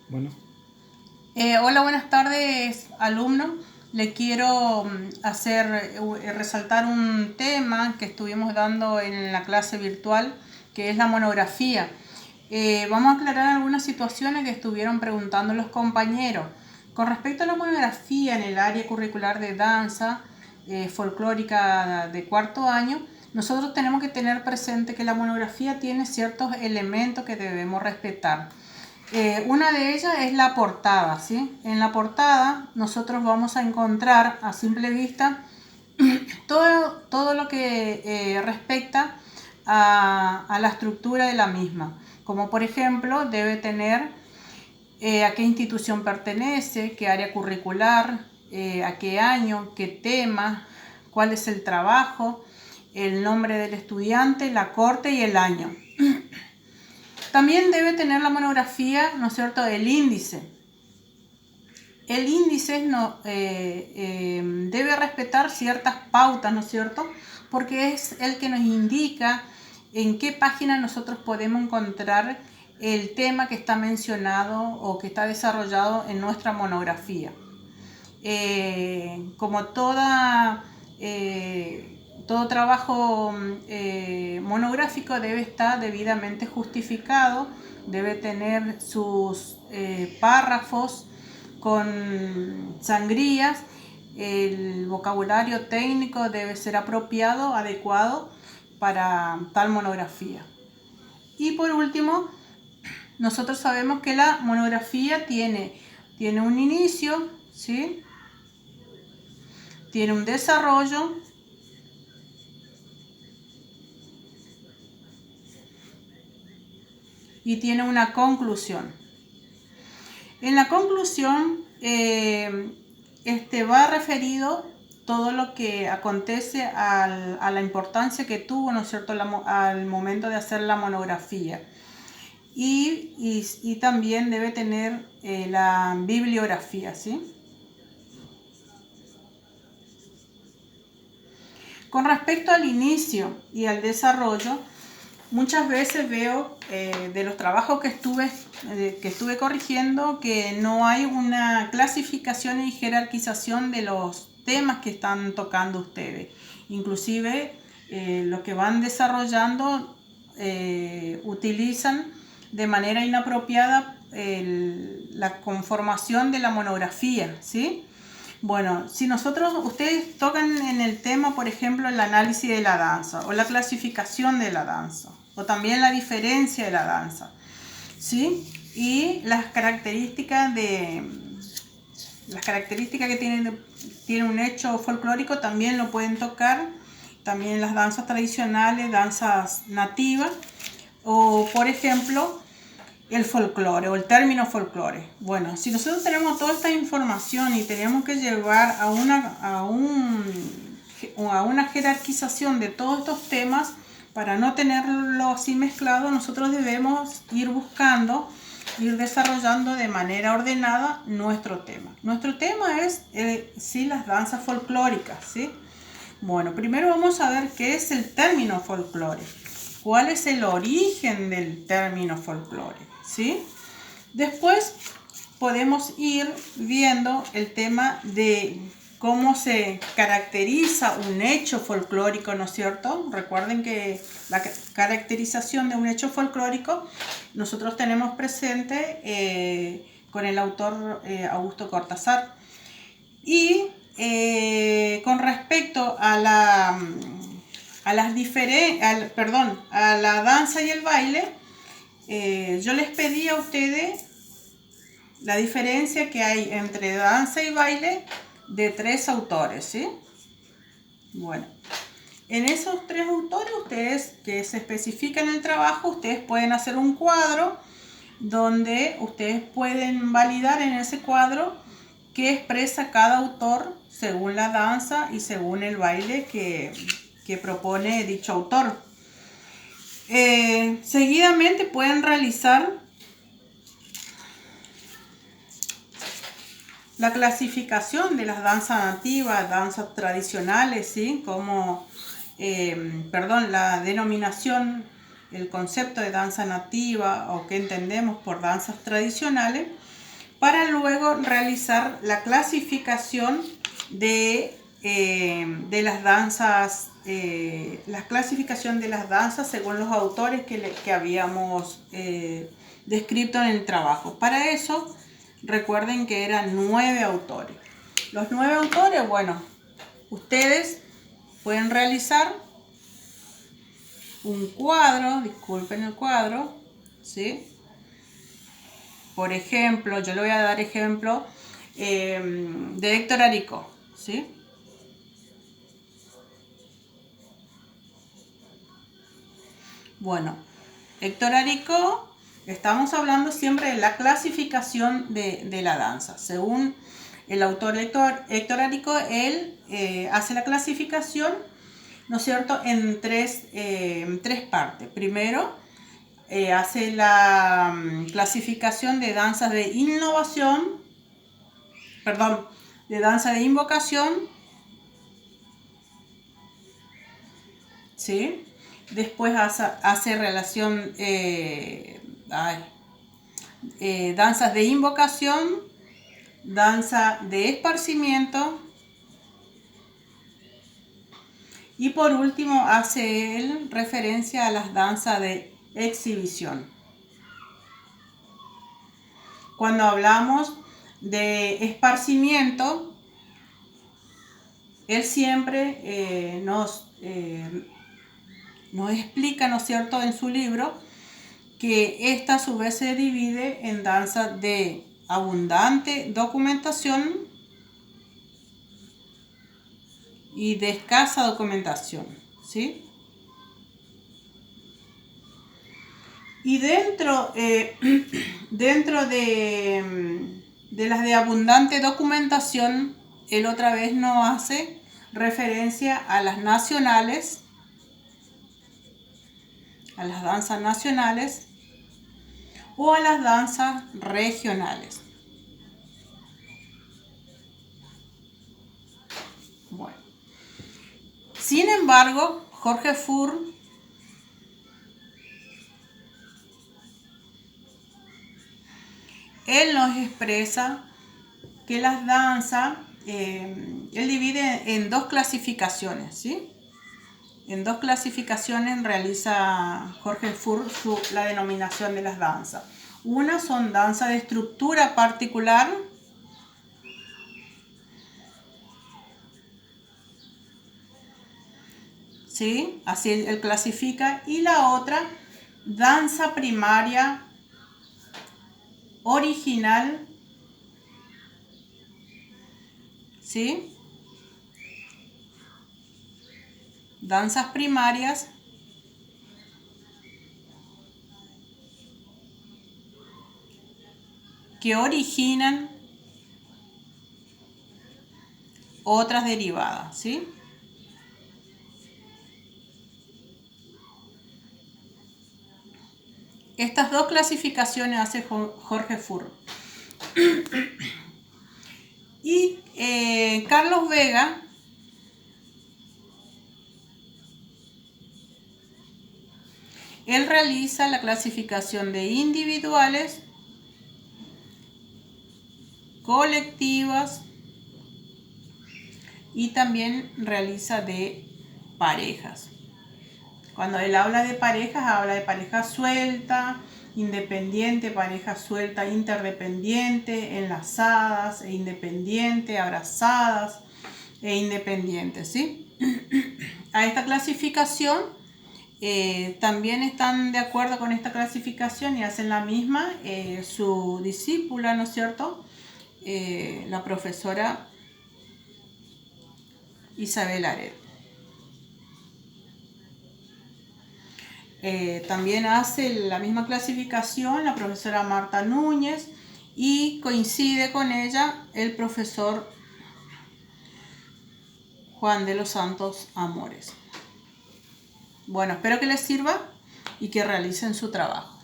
Bueno, Hola, buenas tardes, alumno. Le quiero resaltar un tema que estuvimos dando en la clase virtual, que es la monografía. Vamos a aclarar algunas situaciones que estuvieron preguntando los compañeros. Con respecto a la monografía en el área curricular de danza folclórica de cuarto año, nosotros tenemos que tener presente que la monografía tiene ciertos elementos que debemos respetar. Una de ellas es la portada, ¿sí? En la portada nosotros vamos a encontrar a simple vista todo lo que respecta a la estructura de la misma. Como por ejemplo, debe tener a qué institución pertenece, qué área curricular, a qué año, qué tema, cuál es el trabajo, el nombre del estudiante, la corte y el año. También debe tener la monografía, ¿no es cierto?, el índice. El índice debe respetar ciertas pautas, ¿no es cierto?, porque es el que nos indica en qué página nosotros podemos encontrar el tema que está mencionado o que está desarrollado en nuestra monografía. Como todo trabajo monográfico debe estar debidamente justificado, debe tener sus párrafos con sangrías, el vocabulario técnico debe ser apropiado, adecuado para tal monografía. Y por último, nosotros sabemos que la monografía tiene un inicio, ¿sí?, tiene un desarrollo y tiene una conclusión. En la conclusión va referido todo lo que acontece a la importancia que tuvo, ¿no es cierto?, al momento de hacer la monografía. Y también debe tener la bibliografía, ¿sí? Con respecto al inicio y al desarrollo, muchas veces veo de los trabajos que estuve corrigiendo que no hay una clasificación y jerarquización de los temas que están tocando ustedes. Inclusive lo que van desarrollando utilizan de manera inapropiada la conformación de la monografía, ¿sí? Bueno, si ustedes tocan en el tema, por ejemplo, el análisis de la danza o la clasificación de la danza o también la diferencia de la danza, ¿sí? Y las características que tiene un hecho folclórico también lo pueden tocar, también las danzas tradicionales, danzas nativas o, por ejemplo, el folclore o el término folclore. Bueno, si nosotros tenemos toda esta información y tenemos que llevar a una jerarquización de todos estos temas para no tenerlo así mezclado, nosotros debemos ir desarrollando de manera ordenada nuestro tema. Nuestro tema es sí, las danzas folclóricas, ¿sí? Bueno, primero vamos a ver qué es el término folclore. ¿Cuál es el origen del término folclore? ¿Sí? Después podemos ir viendo el tema de cómo se caracteriza un hecho folclórico, ¿no es cierto? Recuerden que la caracterización de un hecho folclórico nosotros tenemos presente con el autor Augusto Cortázar. Y con respecto a la danza y el baile, yo les pedí a ustedes la diferencia que hay entre danza y baile de 3 autores, ¿sí? Bueno, en esos 3 autores, ustedes que se especifican en el trabajo, ustedes pueden hacer un cuadro donde ustedes pueden validar en ese cuadro qué expresa cada autor según la danza y según el baile que propone dicho autor. Seguidamente pueden realizar la clasificación de las danzas nativas, danzas tradicionales, ¿sí? Como, la denominación, el concepto de danza nativa o qué entendemos por danzas tradicionales. para luego realizar la clasificación de las danzas, la clasificación de las danzas según los autores que habíamos descrito en el trabajo. Para eso, recuerden que eran 9 autores. Los 9 autores, bueno, ustedes pueden realizar un cuadro, disculpen el cuadro, ¿sí? Por ejemplo, yo le voy a dar ejemplo de Héctor Arico, ¿sí? Bueno, Héctor Arico, estamos hablando siempre de la clasificación de la danza. Según el autor Héctor Arico, él hace la clasificación, ¿no es cierto?, en tres partes. Primero, hace la clasificación de danzas de innovación, perdón, de danza de invocación, ¿sí? Después hace relación, danzas de invocación, danza de esparcimiento, y por último hace él referencia a las danzas de exhibición. Cuando hablamos de esparcimiento, él siempre nos explica, ¿no es cierto?, en su libro, que esta a su vez se divide en danzas de abundante documentación y de escasa documentación, ¿sí? Y dentro de las de abundante documentación, él otra vez nos hace referencia a las nacionales, a las danzas nacionales o a las danzas regionales. Bueno. Sin embargo, Jorge Furr él nos expresa que las danzas, él divide en 2 clasificaciones, ¿sí? En 2 clasificaciones realiza Jorge Furr la denominación de las danzas. Una son danzas de estructura particular, ¿sí? Así él clasifica. Y la otra, danza primaria original, ¿sí? Danzas primarias que originan otras derivadas, ¿sí? Estas 2 clasificaciones hace Jorge Furr. Y Carlos Vega él realiza la clasificación de individuales, colectivas y también realiza de parejas. Cuando él habla de parejas, habla de pareja suelta, independiente, pareja suelta, interdependiente, enlazadas e independiente, abrazadas e independientes, ¿sí? A esta clasificación también están de acuerdo con esta clasificación y hacen la misma su discípula, ¿no es cierto?, la profesora Isabel Ared. También hace la misma clasificación la profesora Marta Núñez y coincide con ella el profesor Juan de los Santos Amores. Bueno, espero que les sirva y que realicen su trabajo.